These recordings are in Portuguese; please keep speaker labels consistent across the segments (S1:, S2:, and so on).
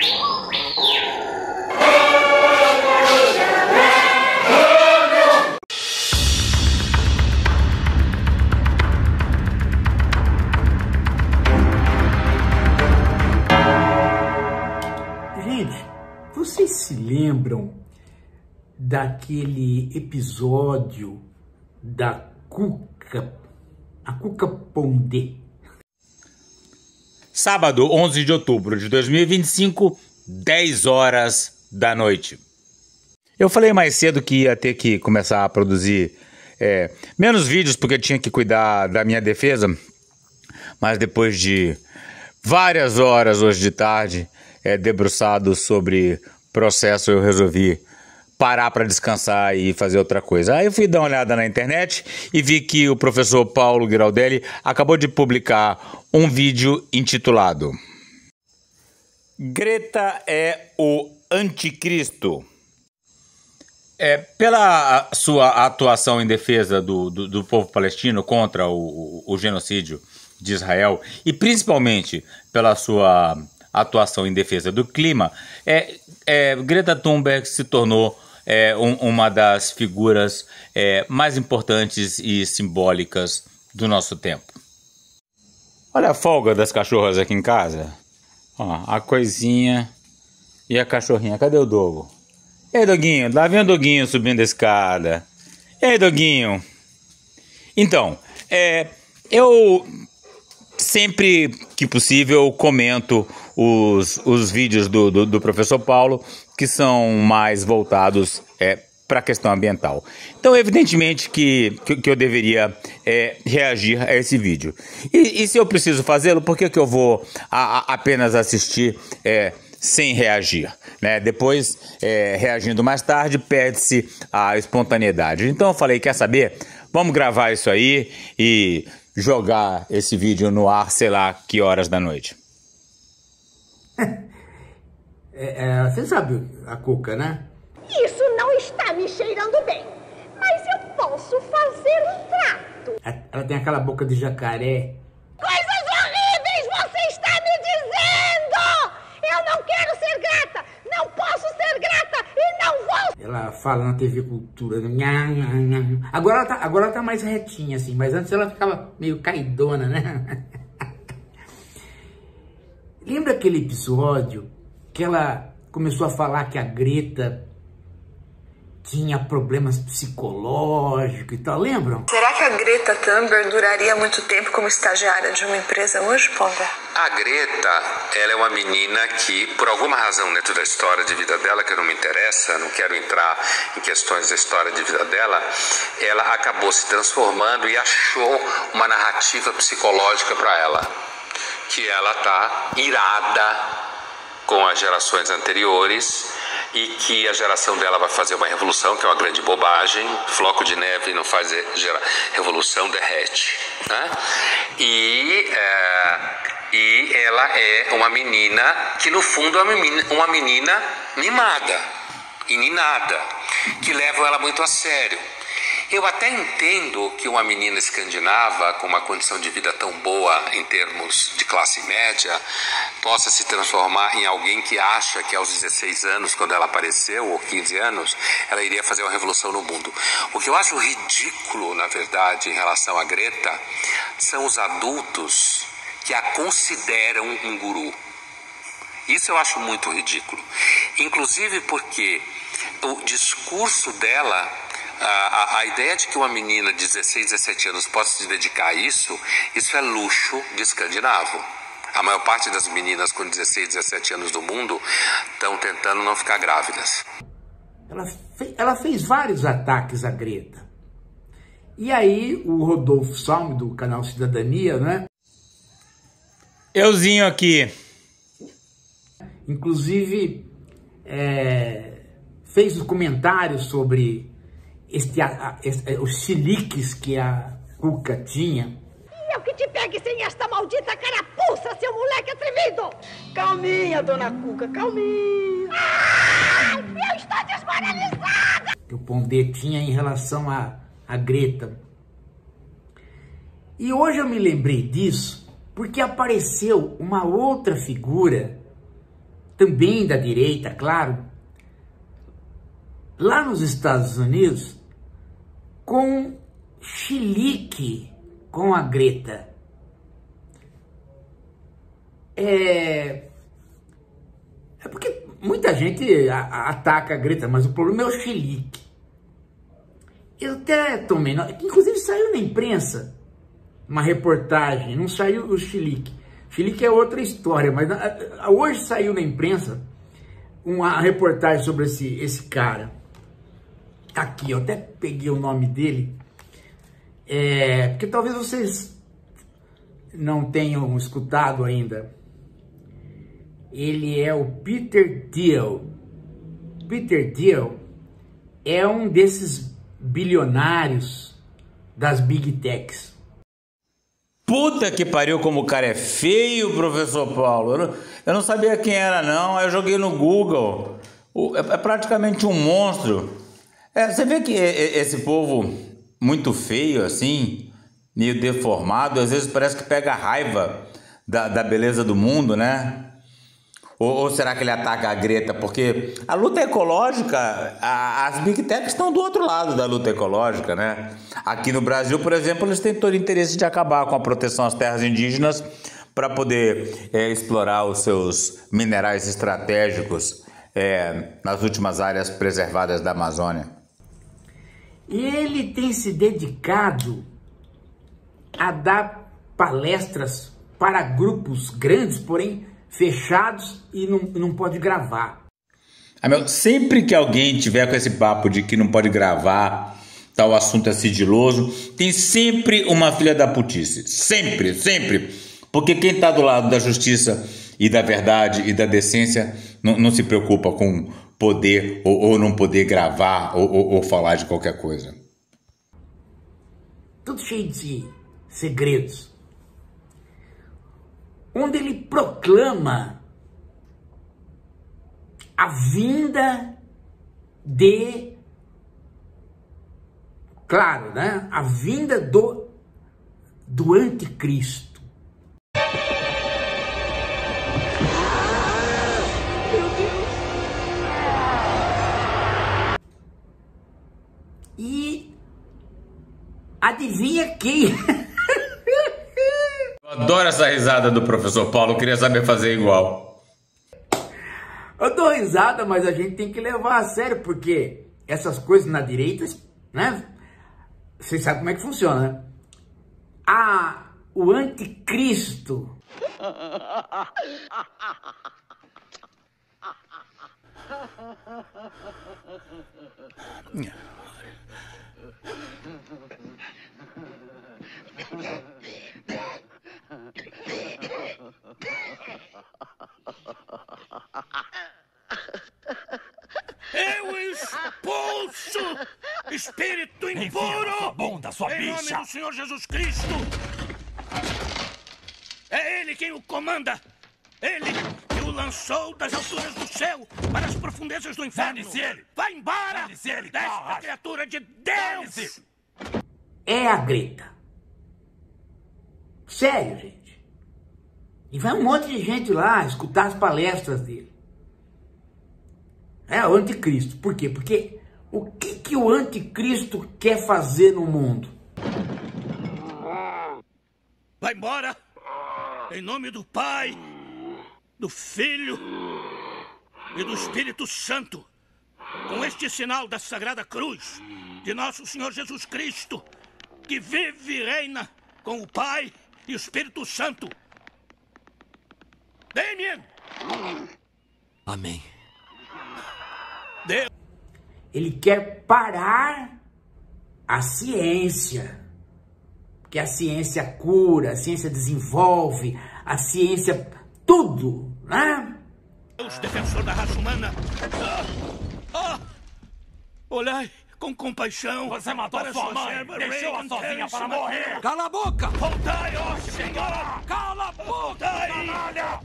S1: Gente, vocês se lembram daquele episódio da Cuca, a Cuca Pondé?
S2: Sábado, 11 de outubro de 2025, 10 horas da noite. Eu falei mais cedo que ia ter que começar a produzir menos vídeos porque eu tinha que cuidar da minha defesa, mas depois de várias horas hoje de tarde, debruçado sobre processo, eu resolvi parar para descansar e fazer outra coisa. Aí eu fui dar uma olhada na internet e vi que o professor Paulo Giraldelli acabou de publicar um vídeo intitulado Greta é o Anticristo. Pela sua atuação em defesa do povo palestino contra o genocídio de Israel e principalmente pela sua atuação em defesa do clima, Greta Thunberg se tornou uma das figuras mais importantes e simbólicas do nosso tempo. Olha a folga das cachorras aqui em casa. Ó, a coisinha e a cachorrinha. Cadê o Dogo? E aí, Doguinho? Lá vem o Doguinho subindo a escada. E aí, Doguinho? Então, eu sempre que possível comento os vídeos do professor Paulo, que são mais voltados para a questão ambiental. Então, evidentemente que eu deveria reagir a esse vídeo. E se eu preciso fazê-lo, por que eu vou apenas assistir sem reagir, né? Depois, reagindo mais tarde, perde-se a espontaneidade. Então eu falei, quer saber? Vamos gravar isso aí e jogar esse vídeo no ar, sei lá que horas da noite.
S1: Você sabe a Cuca, né?
S3: Isso não está me cheirando bem, mas eu posso fazer um trato.
S1: Ela tem aquela boca de jacaré.
S3: Coisas horríveis você está me dizendo! Eu não quero ser grata, não posso ser grata e não vou!
S1: Ela fala na TV Cultura. Agora ela tá mais retinha, assim, mas antes ela ficava meio caidona, né? Lembra aquele episódio que ela começou a falar que a Greta tinha problemas psicológicos e tal, lembram?
S4: Será que a Greta Thunberg duraria muito tempo como estagiária de uma empresa hoje, Pondé?
S5: A Greta, ela é uma menina que, por alguma razão dentro da história de vida dela, que não me interessa, não quero entrar em questões da história de vida dela, ela acabou se transformando e achou uma narrativa psicológica para ela, que ela tá irada com as gerações anteriores e que a geração dela vai fazer uma revolução, que é uma grande bobagem. Floco de neve não faz revolução, derrete, né? E ela é uma menina que no fundo é uma menina mimada e ninada, que levam ela muito a sério. Eu até entendo que uma menina escandinava com uma condição de vida tão boa em termos de classe média possa se transformar em alguém que acha que aos 16 anos, quando ela apareceu, ou 15 anos, ela iria fazer uma revolução no mundo. O que eu acho ridículo, na verdade, em relação a Greta, são os adultos que a consideram um guru. Isso eu acho muito ridículo. Inclusive porque o discurso dela, a ideia de que uma menina de 16, 17 anos possa se dedicar a isso é luxo de escandinavo. A maior parte das meninas com 16, 17 anos do mundo estão tentando não ficar grávidas.
S1: Ela fez vários ataques à Greta. E aí o Rodolfo Salme, do canal Cidadania, né?
S2: Euzinho aqui.
S1: Inclusive, fez os comentários sobre os chiliques que a Cuca tinha.
S3: E eu que te pegue sem esta maldita carapuça, seu moleque atrevido!
S6: Calminha, dona Cuca, calminha.
S3: Eu estou desmoralizada!
S1: Que o Pondé tinha em relação a Greta. E hoje eu me lembrei disso porque apareceu uma outra figura também da direita, claro, lá nos Estados Unidos, com chilique com a Greta. É porque muita gente ataca a Greta, mas o problema é o chilique. Eu até tomei, inclusive saiu na imprensa uma reportagem, não saiu o chilique. Chilique é outra história, mas hoje saiu na imprensa uma reportagem sobre esse cara. Tá aqui, eu até peguei o nome dele, porque talvez vocês não tenham escutado ainda. Ele é o Peter Thiel. Peter Thiel é um desses bilionários das Big Techs.
S2: Puta que pariu, como o cara é feio, professor Paulo. Eu não sabia quem era, não. Aí eu joguei no Google. É praticamente um monstro. Você vê que esse povo muito feio, assim, meio deformado, às vezes parece que pega raiva da beleza do mundo, né? Ou será que ele ataca a Greta? Porque a luta ecológica, as Big Techs estão do outro lado da luta ecológica, né? Aqui no Brasil, por exemplo, eles têm todo o interesse de acabar com a proteção às terras indígenas para poder explorar os seus minerais estratégicos nas últimas áreas preservadas da Amazônia.
S1: E ele tem se dedicado a dar palestras para grupos grandes, porém fechados, e não pode gravar.
S2: Sempre que alguém tiver com esse papo de que não pode gravar, tal assunto é sigiloso, tem sempre uma filha da putice. Sempre, sempre. Porque quem está do lado da justiça e da verdade e da decência não se preocupa com poder ou não poder gravar ou falar de qualquer coisa.
S1: Tudo cheio de segredos. Onde ele proclama a vinda claro, né? A vinda do anticristo.
S6: Meu Deus!
S1: E adivinha quem?
S2: Eu adoro essa risada do professor Paulo, eu queria saber fazer igual.
S1: Eu dou risada, mas a gente tem que levar a sério, porque essas coisas na direita, né? Vocês sabem como é que funciona, né? O anticristo.
S7: Eu expulso espírito impuro
S8: Bunda, sua
S7: em nome
S8: bicha!
S7: do Senhor Jesus Cristo. É Ele quem o comanda. Ele que o lançou das alturas do céu para as profundezas do inferno.
S8: Dane-se ele!
S7: Vai embora
S8: Dane-se ele,
S7: desta
S8: Carras!
S7: criatura de Deus.
S8: Dane-se!
S1: É a Greta. Sério, gente. E vai um monte de gente lá escutar as palestras dele. É o anticristo. Por quê? Porque o que o anticristo quer fazer no mundo?
S7: Vai embora em nome do Pai, do Filho e do Espírito Santo, com este sinal da Sagrada Cruz de nosso Senhor Jesus Cristo, que vive e reina com o Pai e o Espírito Santo. Damien!
S8: Amém.
S7: Deus.
S1: Ele quer parar a ciência. Porque a ciência cura, a ciência desenvolve, a ciência... tudo, né?
S7: Deus, defensor da raça humana. Olhai com compaixão.
S8: Você matou
S7: para
S8: sua mãe!
S7: serva
S8: Deixou-a
S7: Reagan
S8: sozinha
S7: Terence
S8: para
S7: McCall.
S8: morrer! Cala a boca!
S7: Voltai, ó Senhor!
S8: Cala a boca,
S7: Voltai!
S8: canalha!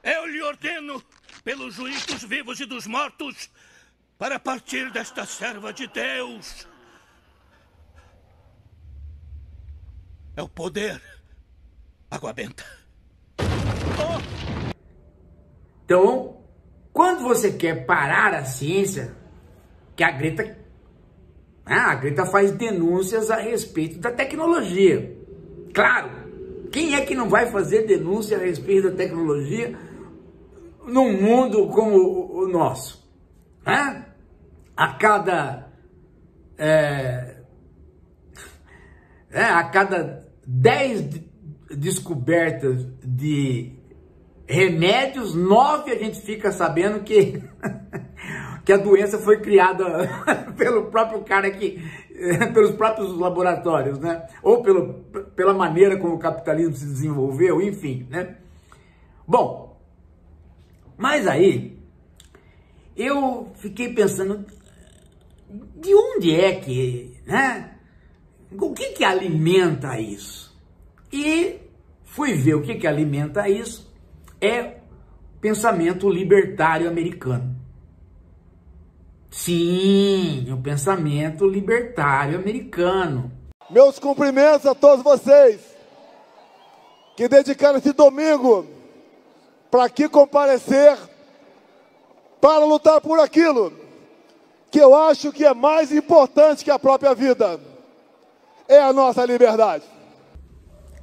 S7: Eu lhe ordeno, pelos juízes dos vivos e dos mortos, para partir desta serva de Deus. É o poder. Água benta.
S1: Então, quando você quer parar a ciência, que a Greta faz denúncias a respeito da tecnologia. Claro, quem é que não vai fazer denúncia a respeito da tecnologia num mundo como o nosso? A cada 10 descobertas de remédios, 9 a gente fica sabendo que a doença foi criada pelo próprio cara pelos próprios laboratórios, né? Ou pela maneira como o capitalismo se desenvolveu, enfim, né? Bom, mas aí eu fiquei pensando, de onde é que, né? O que alimenta isso? E fui ver o que alimenta isso. É o pensamento libertário americano. Sim, o pensamento libertário americano.
S9: Meus cumprimentos a todos vocês que dedicaram esse domingo para aqui comparecer para lutar por aquilo que eu acho que é mais importante que a própria vida. É a nossa liberdade.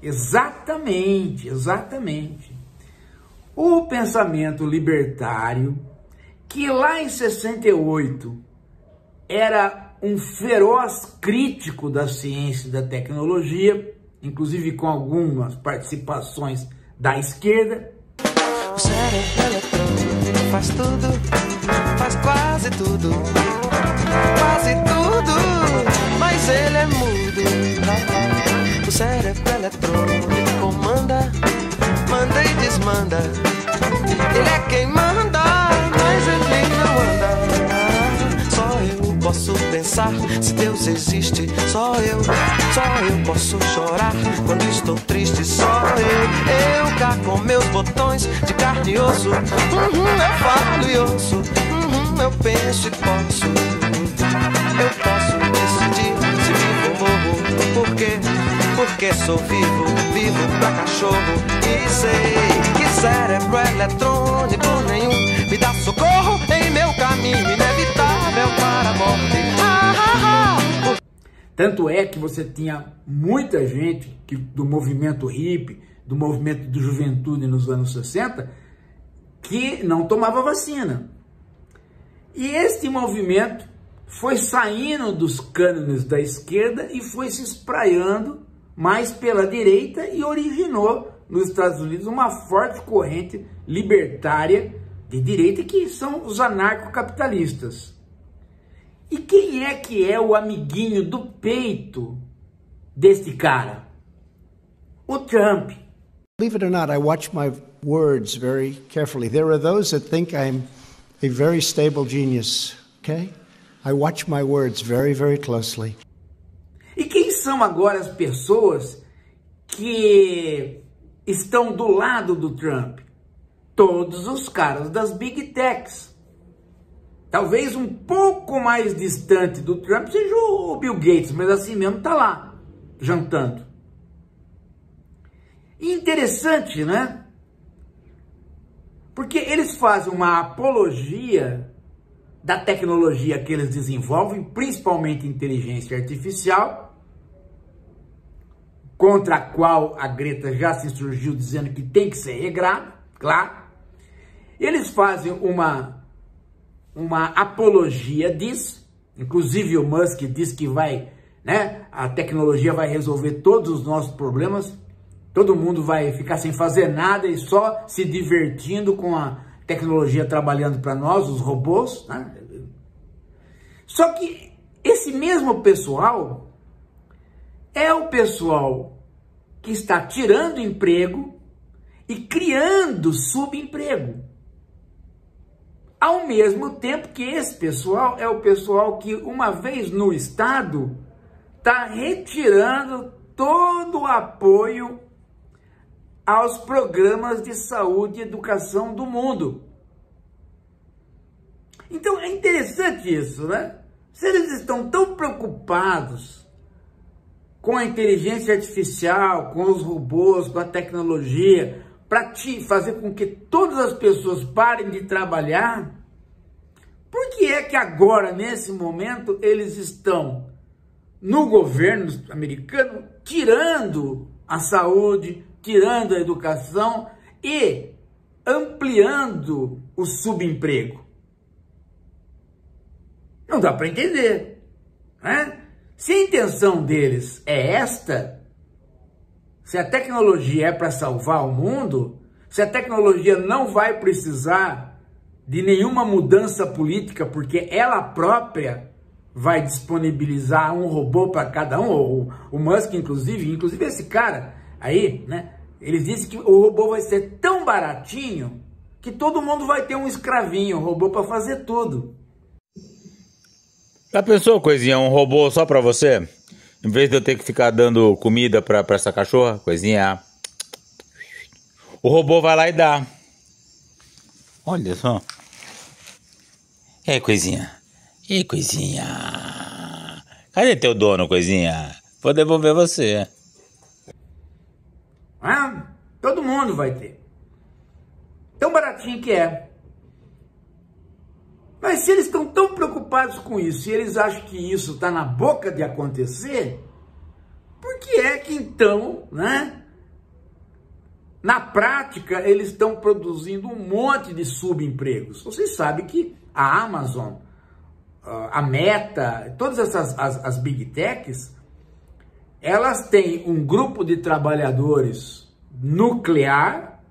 S1: Exatamente, exatamente. O pensamento libertário, que lá em 68 era um feroz crítico da ciência e da tecnologia, inclusive com algumas participações da esquerda.
S10: O cérebro eletrônico faz tudo, faz quase tudo, mas ele é mudo. O cérebro eletrônico comanda, manda e desmanda. Ele é quem manda, mas ele não anda. Só eu posso pensar, se Deus existe. Só eu posso chorar quando estou triste. Só eu cá com meus botões de carne e osso. Eu falo e ouço, eu penso e posso. Eu posso decidir se vivo ou morro. Por quê? Porque sou vivo, vivo pra cachorro. E sei que cérebro eletrônico nenhum me dá socorro em meu caminho inevitável para a morte.
S1: Tanto é que você tinha muita gente do movimento hippie, do movimento de juventude nos anos 60, que não tomava vacina. E este movimento foi saindo dos cânones da esquerda e foi se espraiando mais pela direita e originou nos Estados Unidos uma forte corrente libertária de direita, que são os anarcocapitalistas. E quem é que é o amiguinho do peito deste cara? O Trump.
S11: Believe it or not, I watch my words very carefully. There are those that think I'm a very stable genius, okay? I watch my words very, very closely.
S1: E quem são agora as pessoas que estão do lado do Trump? Todos os caras das Big Techs. Talvez um pouco mais distante do Trump seja o Bill Gates, mas assim mesmo tá lá, jantando. E interessante, né? Porque eles fazem uma apologia da tecnologia que eles desenvolvem, principalmente inteligência artificial, contra a qual a Greta já se insurgiu dizendo que tem que ser regrada, claro. Eles fazem uma apologia disso, inclusive o Musk diz que a tecnologia vai resolver todos os nossos problemas, todo mundo vai ficar sem fazer nada e só se divertindo com a tecnologia trabalhando para nós, os robôs, né? Só que esse mesmo pessoal é o pessoal que está tirando emprego e criando subemprego. Ao mesmo tempo que esse pessoal é o pessoal que, uma vez no Estado, está retirando todo o apoio aos programas de saúde e educação do mundo. Então é interessante isso, né? Se eles estão tão preocupados com a inteligência artificial, com os robôs, com a tecnologia, para fazer com que todas as pessoas parem de trabalhar, por que é que agora, nesse momento, eles estão no governo americano tirando a saúde, tirando a educação e ampliando o subemprego? Não dá para entender, né? Se a intenção deles é esta, se a tecnologia é para salvar o mundo, se a tecnologia não vai precisar de nenhuma mudança política, porque ela própria vai disponibilizar um robô para cada um, o Musk inclusive esse cara aí, né? Eles dizem que o robô vai ser tão baratinho que todo mundo vai ter um escravinho, um robô para fazer tudo.
S2: Já pensou, Coisinha, um robô só pra você? Em vez de eu ter que ficar dando comida pra essa cachorra, Coisinha, o robô vai lá e dá. Olha só. Coisinha. Coisinha. Cadê teu dono, Coisinha? Vou devolver você.
S1: Todo mundo vai ter. Tão baratinho que é. Mas se eles estão tão preocupados com isso, e eles acham que isso está na boca de acontecer, por que é que então, né, na prática, eles estão produzindo um monte de subempregos? Vocês sabem que a Amazon, a Meta, todas essas as Big Techs, elas têm um grupo de trabalhadores nuclear,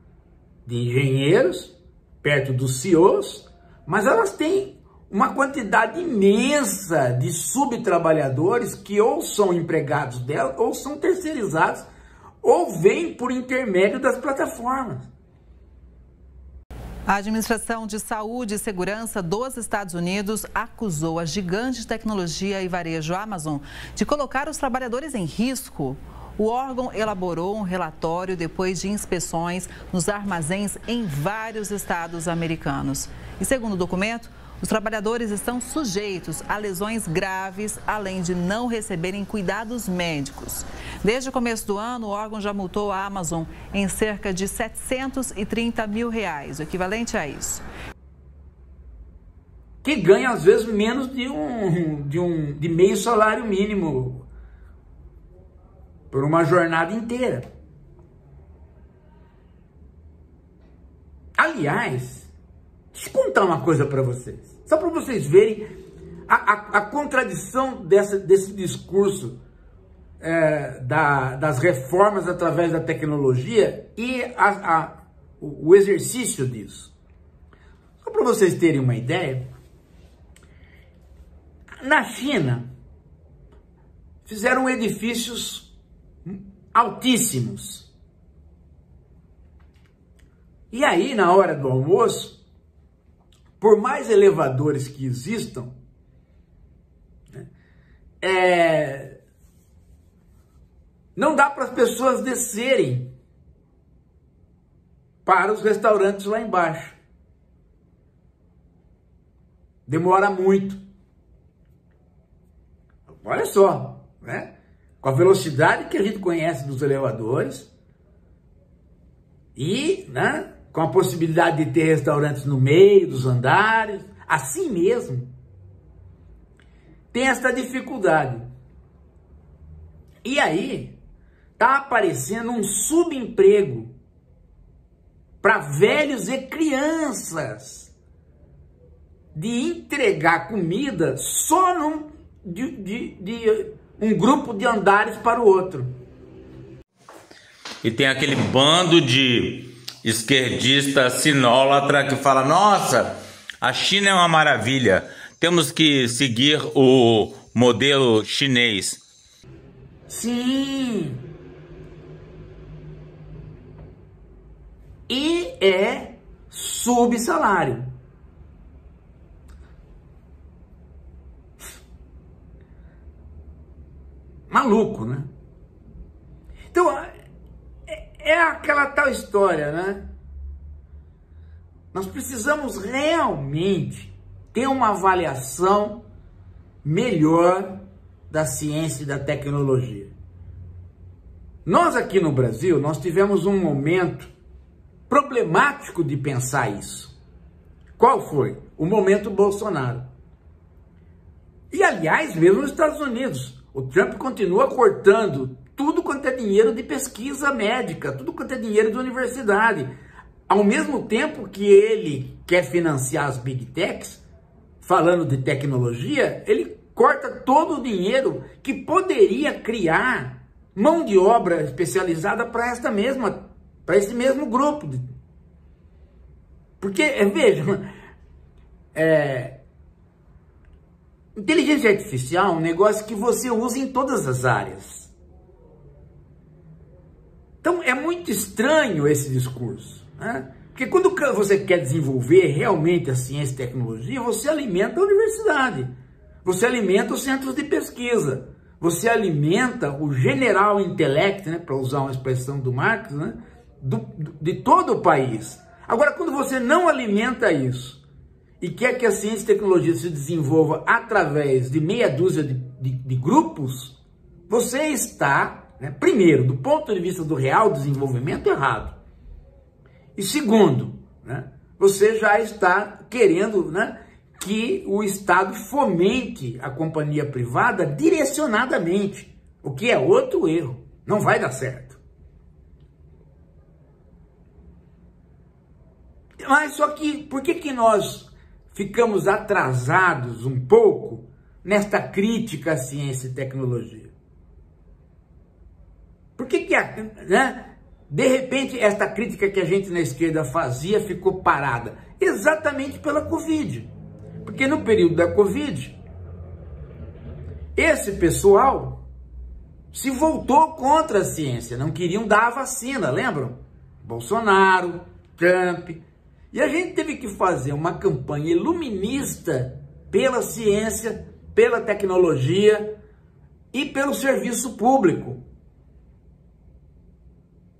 S1: de engenheiros, perto dos CEOs, mas elas têm uma quantidade imensa de subtrabalhadores que ou são empregados dela, ou são terceirizados, ou vêm por intermédio das plataformas.
S12: A Administração de Saúde e Segurança dos Estados Unidos acusou a gigante de tecnologia e varejo Amazon de colocar os trabalhadores em risco. O órgão elaborou um relatório depois de inspeções nos armazéns em vários estados americanos. E segundo o documento, os trabalhadores estão sujeitos a lesões graves, além de não receberem cuidados médicos. Desde o começo do ano, o órgão já multou a Amazon em cerca de R$730 mil, o equivalente a isso.
S1: Que ganha, às vezes, menos de meio salário mínimo por uma jornada inteira. Aliás, deixa eu contar uma coisa para vocês, só para vocês verem a contradição desse discurso das reformas através da tecnologia e o exercício disso. Só para vocês terem uma ideia, na China fizeram edifícios altíssimos. E aí, na hora do almoço, por mais elevadores que existam, não dá para as pessoas descerem para os restaurantes lá embaixo. Demora muito. Olha só, né? Com a velocidade que a gente conhece dos elevadores e, né, com a possibilidade de ter restaurantes no meio dos andares, assim mesmo, tem essa dificuldade. E aí, está aparecendo um subemprego para velhos e crianças de entregar comida só de um grupo de andares para o outro.
S2: E tem aquele bando de esquerdista sinólatra que fala: nossa, a China é uma maravilha, temos que seguir o modelo chinês.
S1: Sim. E é subsalário. Maluco, né? Então, é aquela tal história, né? Nós precisamos realmente ter uma avaliação melhor da ciência e da tecnologia. Nós aqui no Brasil, nós tivemos um momento problemático de pensar isso. Qual foi? O momento Bolsonaro. E, aliás, mesmo nos Estados Unidos, o Trump continua cortando tudo quanto é dinheiro de pesquisa médica, tudo quanto é dinheiro de universidade. Ao mesmo tempo que ele quer financiar as Big Techs, falando de tecnologia, ele corta todo o dinheiro que poderia criar mão de obra especializada para esse mesmo grupo. Porque, vejam, inteligência artificial é um negócio que você usa em todas as áreas. Então, é muito estranho esse discurso, né? Porque quando você quer desenvolver realmente a ciência e tecnologia, você alimenta a universidade, você alimenta os centros de pesquisa, você alimenta o general intellect, né, para usar uma expressão do Marx, né, de todo o país. Agora, quando você não alimenta isso e quer que a ciência e tecnologia se desenvolva através de meia dúzia de grupos, você está, né, primeiro, do ponto de vista do real desenvolvimento, errado. E segundo, né, você já está querendo, né, que o Estado fomente a companhia privada direcionadamente, o que é outro erro. Não vai dar certo. Mas só que, por que nós ficamos atrasados um pouco nesta crítica à ciência e tecnologia? Por que né, de repente esta crítica que a gente na esquerda fazia ficou parada? Exatamente pela Covid. Porque no período da Covid, esse pessoal se voltou contra a ciência, não queriam dar a vacina, lembram? Bolsonaro, Trump. E a gente teve que fazer uma campanha iluminista pela ciência, pela tecnologia e pelo serviço público.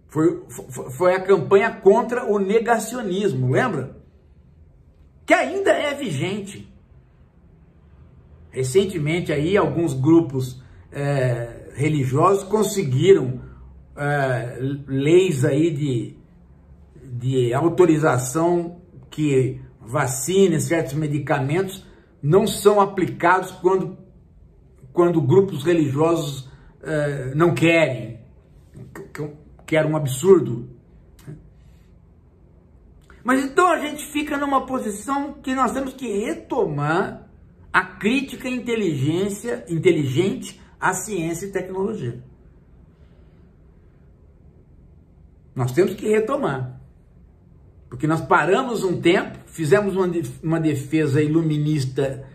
S1: Foi a campanha contra o negacionismo, lembra? Que ainda é vigente. Recentemente aí alguns grupos religiosos conseguiram leis aí de autorização que vacinas, certos medicamentos não são aplicados quando grupos religiosos não querem, que era um absurdo. Mas então a gente fica numa posição que nós temos que retomar a crítica inteligente à ciência e tecnologia. Nós temos que retomar. Porque nós paramos um tempo, fizemos uma defesa iluminista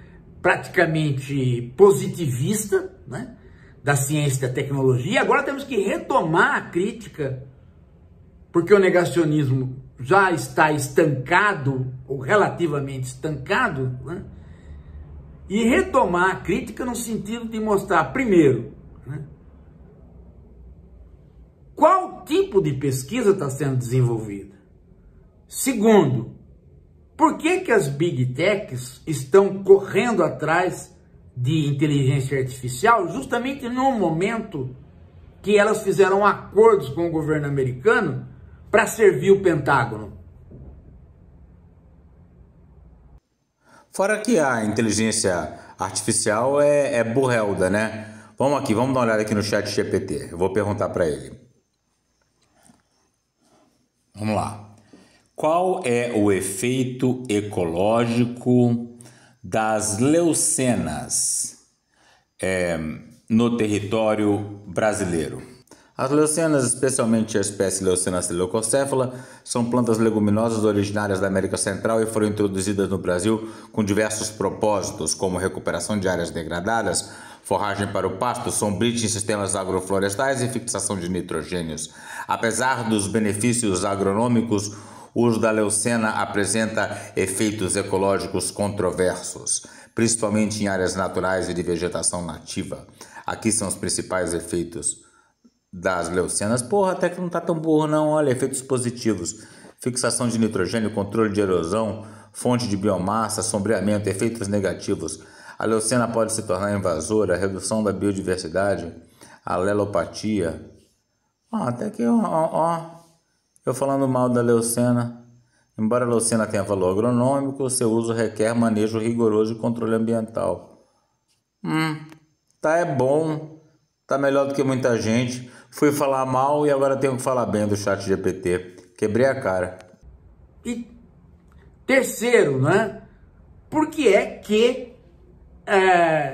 S1: praticamente positivista, né, da ciência e da tecnologia. Agora temos que retomar a crítica, porque o negacionismo já está estancado, ou relativamente estancado, né? E retomar a crítica no sentido de mostrar, primeiro, né, qual tipo de pesquisa está sendo desenvolvida. Segundo, por que as Big Techs estão correndo atrás de inteligência artificial justamente no momento que elas fizeram acordos com o governo americano para servir o Pentágono?
S2: Fora que a inteligência artificial é burrelda, né? Vamos dar uma olhada aqui no chat GPT. Eu vou perguntar para ele. Vamos lá. Qual é o efeito ecológico das leucenas no território brasileiro? As leucenas, especialmente a espécie Leucena leucocéfala, são plantas leguminosas originárias da América Central e foram introduzidas no Brasil com diversos propósitos, como recuperação de áreas degradadas, forragem para o pasto, sombrite em sistemas agroflorestais e fixação de nitrogênios. Apesar dos benefícios agronômicos, o uso da leucena apresenta efeitos ecológicos controversos, principalmente em áreas naturais e de vegetação nativa. Aqui são os principais efeitos das leucenas. Porra, até que não tá tão burro não. Olha, efeitos positivos: fixação de nitrogênio, controle de erosão, fonte de biomassa, sombreamento. Efeitos negativos: a leucena pode se tornar invasora, redução da biodiversidade, alelopatia. Até que, Eu falando mal da leucena. Embora a leucena tenha valor agronômico, o seu uso requer manejo rigoroso de controle ambiental. Tá, é bom. Tá melhor do que muita gente. Fui falar mal e agora tenho que falar bem do ChatGPT. Quebrei a cara.
S1: E terceiro, né? Por que é que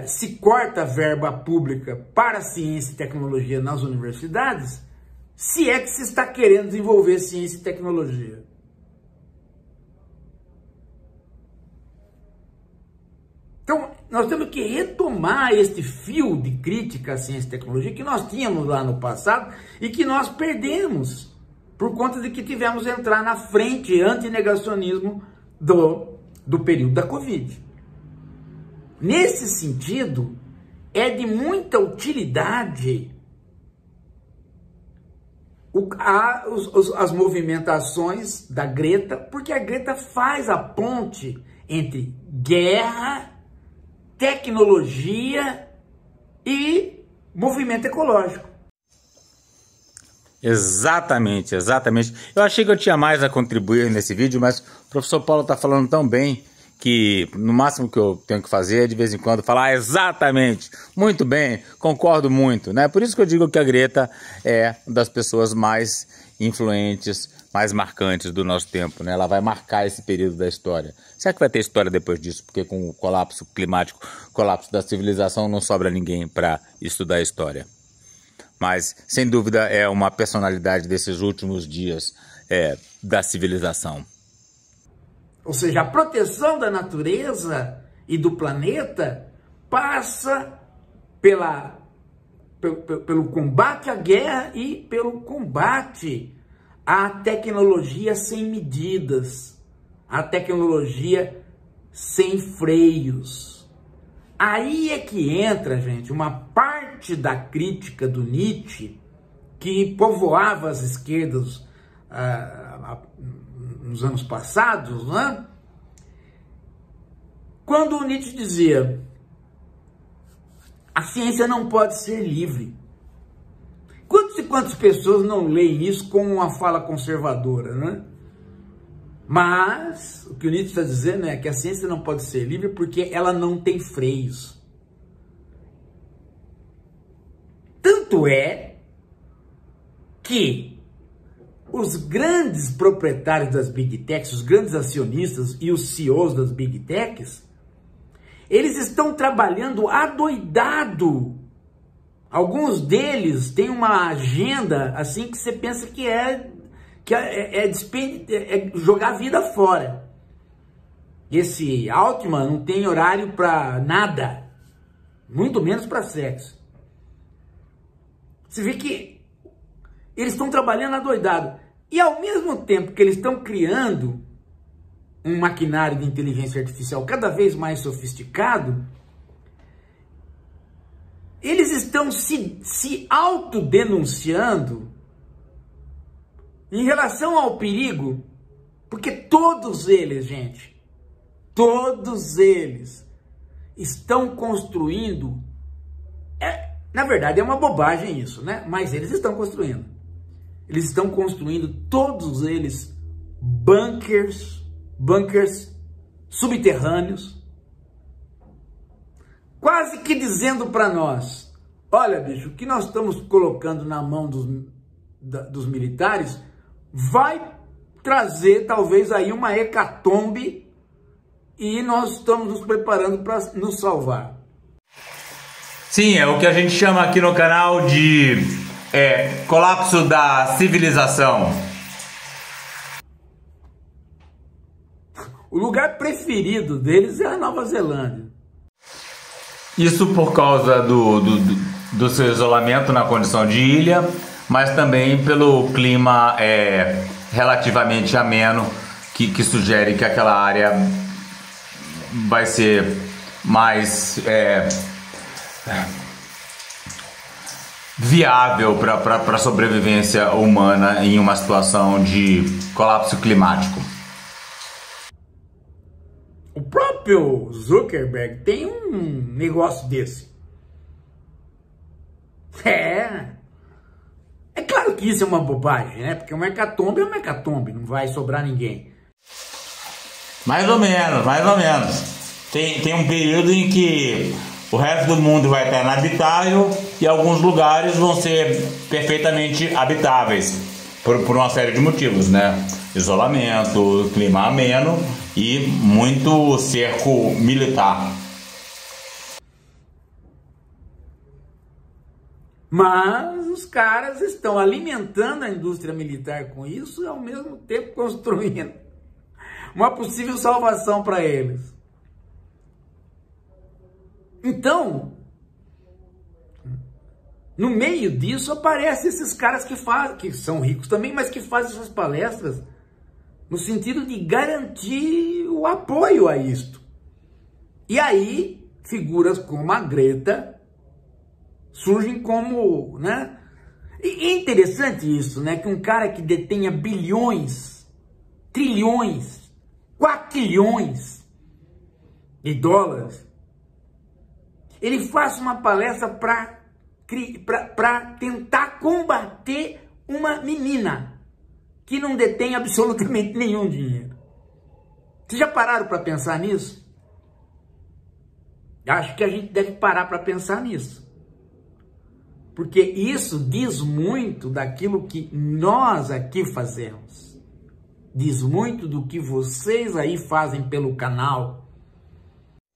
S1: se corta verba pública para ciência e tecnologia nas universidades, se é que se está querendo desenvolver ciência e tecnologia? Então, nós temos que retomar este fio de crítica à ciência e tecnologia que nós tínhamos lá no passado e que nós perdemos por conta de que tivemos que entrar na frente anti-negacionismo do período da Covid. Nesse sentido, é de muita utilidade as movimentações da Greta, porque a Greta faz a ponte entre guerra, tecnologia e movimento ecológico.
S2: Exatamente, exatamente. Eu achei que eu tinha mais a contribuir nesse vídeo, mas o professor Paulo está falando tão bem que no máximo que eu tenho que fazer é de vez em quando falar exatamente, muito bem, concordo muito, né? Por isso que eu digo que a Greta é uma das pessoas mais influentes, mais marcantes do nosso tempo, né? Ela vai marcar esse período da história. Será que vai ter história depois disso? Porque com o colapso climático, colapso da civilização, não sobra ninguém para estudar a história. Mas, sem dúvida, é uma personalidade desses últimos dias da civilização.
S1: Ou seja, a proteção da natureza e do planeta passa pelo combate à guerra e pelo combate à tecnologia sem medidas, à tecnologia sem freios. Aí é que entra, gente, uma parte da crítica do Nietzsche que povoava as esquerdas nos anos passados, né? Quando o Nietzsche dizia: a ciência não pode ser livre. Quantas e quantas pessoas não leem isso como uma fala conservadora, né? Mas o que o Nietzsche está dizendo é que a ciência não pode ser livre porque ela não tem freios. Tanto é que os grandes proprietários das Big Techs, os grandes acionistas e os CEOs das Big Techs, eles estão trabalhando adoidado. Alguns deles têm uma agenda assim que você pensa que é jogar a vida fora. Esse Altman não tem horário para nada, muito menos para sexo. Você vê que eles estão trabalhando adoidado. E ao mesmo tempo que eles estão criando um maquinário de inteligência artificial cada vez mais sofisticado, eles estão se autodenunciando em relação ao perigo, porque todos eles, gente, todos eles estão construindo, na verdade é uma bobagem isso, né? Mas eles estão construindo. Eles estão construindo, todos eles, bunkers subterrâneos, quase que dizendo para nós: olha, bicho, o que nós estamos colocando na mão dos militares vai trazer talvez aí uma hecatombe e nós estamos nos preparando para nos salvar.
S2: Sim, é o que a gente chama aqui no canal de colapso da civilização.
S1: O lugar preferido deles é a Nova Zelândia.
S2: Isso por causa do seu isolamento na condição de ilha, mas também pelo clima relativamente ameno, que sugere que aquela área vai ser mais viável para a sobrevivência humana em uma situação de colapso climático.
S1: O próprio Zuckerberg tem um negócio desse. É claro que isso é uma bobagem, né? Porque uma hecatombe é uma hecatombe, não vai sobrar ninguém.
S2: Mais ou menos, mais ou menos. Tem um período em que o resto do mundo vai estar inabitável e alguns lugares vão ser perfeitamente habitáveis por uma série de motivos, né? Isolamento, clima ameno e muito cerco militar.
S1: Mas os caras estão alimentando a indústria militar com isso e ao mesmo tempo construindo uma possível salvação para eles. Então, no meio disso aparecem esses caras que são ricos também, mas que fazem essas palestras no sentido de garantir o apoio a isto. E aí, figuras como a Greta surgem como, né? E é interessante isso, né? Que um cara que detenha bilhões, trilhões, quatrilhões de dólares, ele faz uma palestra para tentar combater uma menina que não detém absolutamente nenhum dinheiro. Vocês já pararam para pensar nisso? Acho que a gente deve parar para pensar nisso. Porque isso diz muito daquilo que nós aqui fazemos. Diz muito do que vocês aí fazem pelo canal.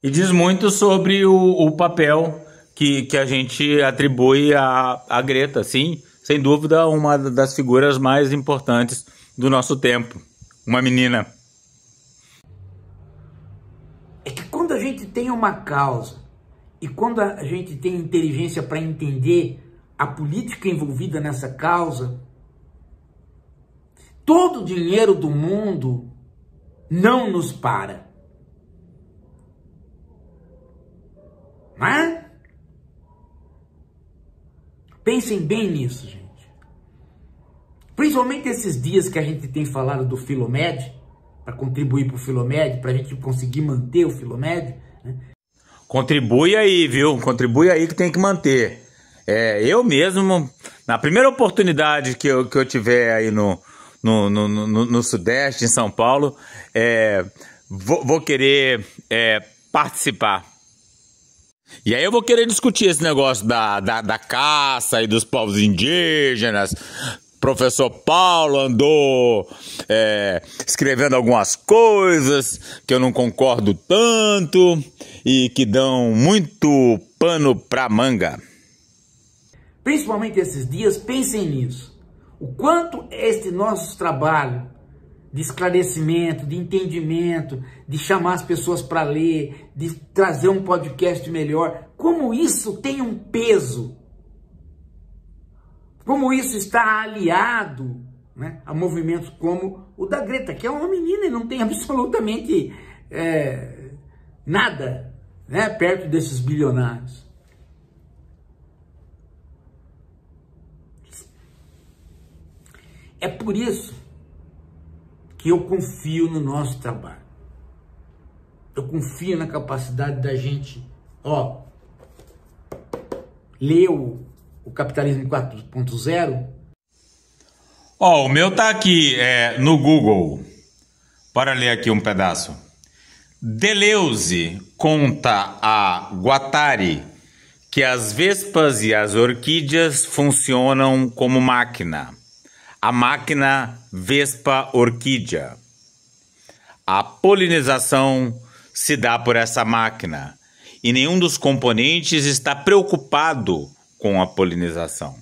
S2: E diz muito sobre o papel que a gente atribui à Greta, sim, sem dúvida uma das figuras mais importantes do nosso tempo. Uma menina.
S1: É que quando a gente tem uma causa e quando a gente tem inteligência para entender a política envolvida nessa causa, todo o dinheiro do mundo não nos para. Não é? Pensem bem nisso, gente. Principalmente esses dias que a gente tem falado do Filomed, para contribuir para o Filomed, para a gente conseguir manter o Filomed, né?
S2: Contribui aí, viu? Contribui aí que tem que manter. Eu mesmo, na primeira oportunidade que eu tiver aí no Sudeste, em São Paulo, vou querer participar. E aí eu vou querer discutir esse negócio da caça e dos povos indígenas. Professor Paulo andou escrevendo algumas coisas que eu não concordo tanto e que dão muito pano pra manga.
S1: Principalmente esses dias, pensem nisso. O quanto este nosso trabalho de esclarecimento, de entendimento, de chamar as pessoas para ler, de trazer um podcast melhor, como isso tem um peso. Como isso está aliado, né, a movimentos como o da Greta, que é uma menina e não tem absolutamente nada, né, perto desses bilionários. É por isso que eu confio no nosso trabalho. Eu confio na capacidade da gente, ler o Capitalismo 4.0.
S2: O meu tá aqui no Google. Para ler aqui um pedaço. Deleuze conta a Guattari que as vespas e as orquídeas funcionam como máquina. A máquina vespa-orquídea. A polinização se dá por essa máquina e nenhum dos componentes está preocupado com a polinização.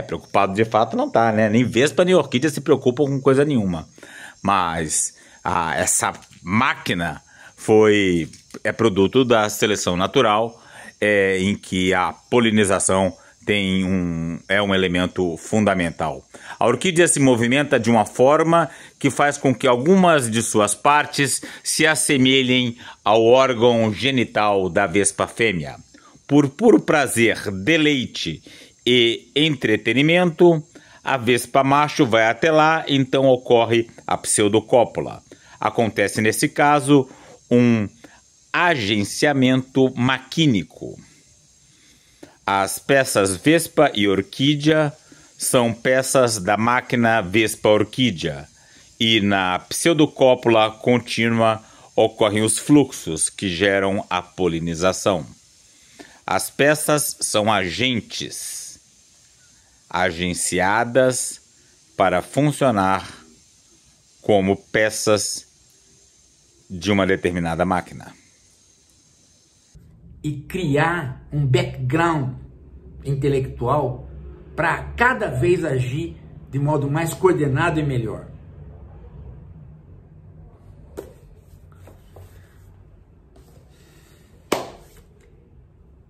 S2: Preocupado de fato não está, né? Nem vespa nem orquídea se preocupam com coisa nenhuma. Mas essa máquina é produto da seleção natural, em que a polinização é um elemento fundamental. A orquídea se movimenta de uma forma que faz com que algumas de suas partes se assemelhem ao órgão genital da vespa fêmea. Por puro prazer, deleite e entretenimento, a vespa macho vai até lá, então ocorre a pseudocópula. Acontece nesse caso um agenciamento maquínico. As peças vespa e orquídea são peças da máquina Vespa Orquídea e na pseudocópula contínua ocorrem os fluxos que geram a polinização. As peças são agentes, agenciadas para funcionar como peças de uma determinada máquina.
S1: E criar um background intelectual para cada vez agir de modo mais coordenado e melhor.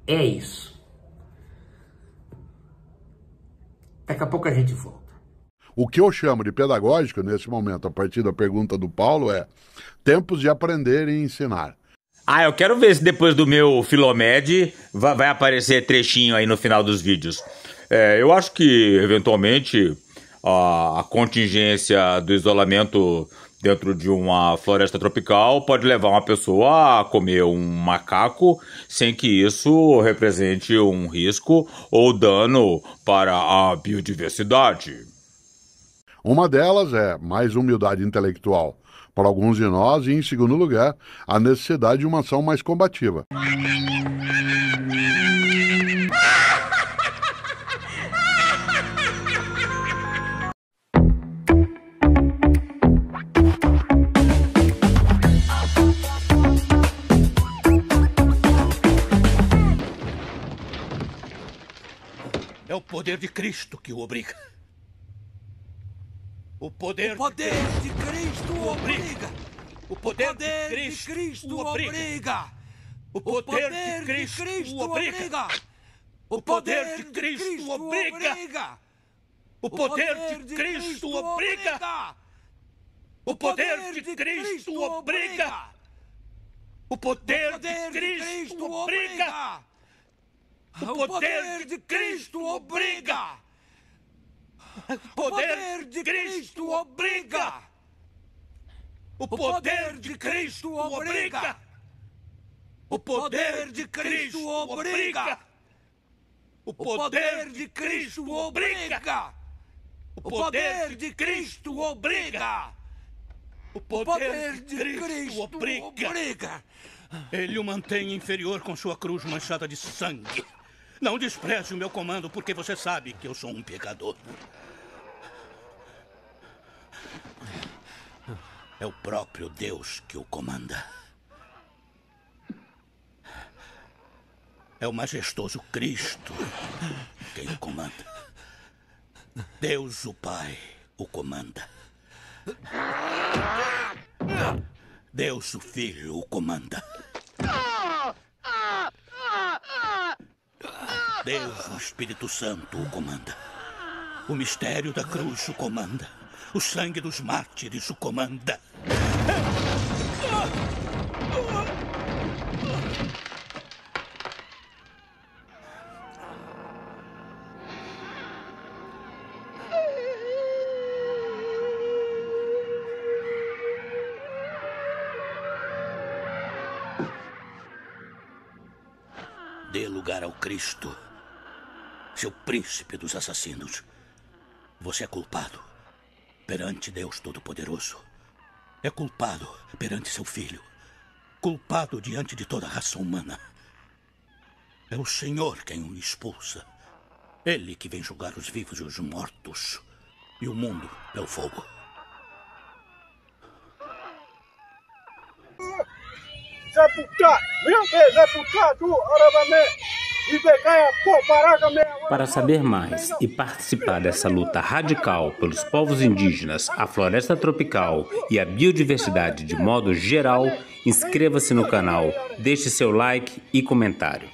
S1: É isso. Daqui a pouco a gente volta.
S13: O que eu chamo de pedagógico nesse momento, a partir da pergunta do Paulo, é tempos de aprender e ensinar.
S2: Ah, eu quero ver se depois do meu Filomed vai aparecer trechinho aí no final dos vídeos. Eu acho que, eventualmente, a contingência do isolamento dentro de uma floresta tropical pode levar uma pessoa a comer um macaco sem que isso represente um risco ou dano para a biodiversidade.
S13: Uma delas é mais humildade intelectual para alguns de nós e, em segundo lugar, a necessidade de uma ação mais combativa.
S7: É o poder de Cristo que o obriga. O poder
S8: de Cristo o obriga.
S7: O poder de Cristo o obriga. O poder de Cristo o obriga. O poder de Cristo o obriga. O poder de Cristo o obriga. O poder de Cristo o obriga. O poder de Cristo o obriga. O poder de Cristo obriga! O poder de Cristo obriga! O poder de Cristo obriga! O poder de Cristo obriga! O poder de Cristo obriga! O poder de Cristo obriga! O poder de Cristo obriga! Ele o mantém inferior com sua cruz manchada de sangue. Não despreze o meu comando, porque você sabe que eu sou um pecador. É o próprio Deus que o comanda. É o majestoso Cristo quem o comanda. Deus, o Pai, o comanda. Deus, o Filho, o comanda. Deus, o Espírito Santo, o comanda. O mistério da cruz o comanda. O sangue dos mártires o comanda. Dê lugar ao Cristo, seu príncipe dos assassinos. Você é culpado perante Deus Todo-Poderoso. É culpado perante seu filho. Culpado diante de toda a raça humana. É o Senhor quem o expulsa. Ele que vem julgar os vivos e os mortos. E o mundo é o fogo.
S14: Para saber mais e participar dessa luta radical pelos povos indígenas, a floresta tropical e a biodiversidade de modo geral, inscreva-se no canal, deixe seu like e comentário.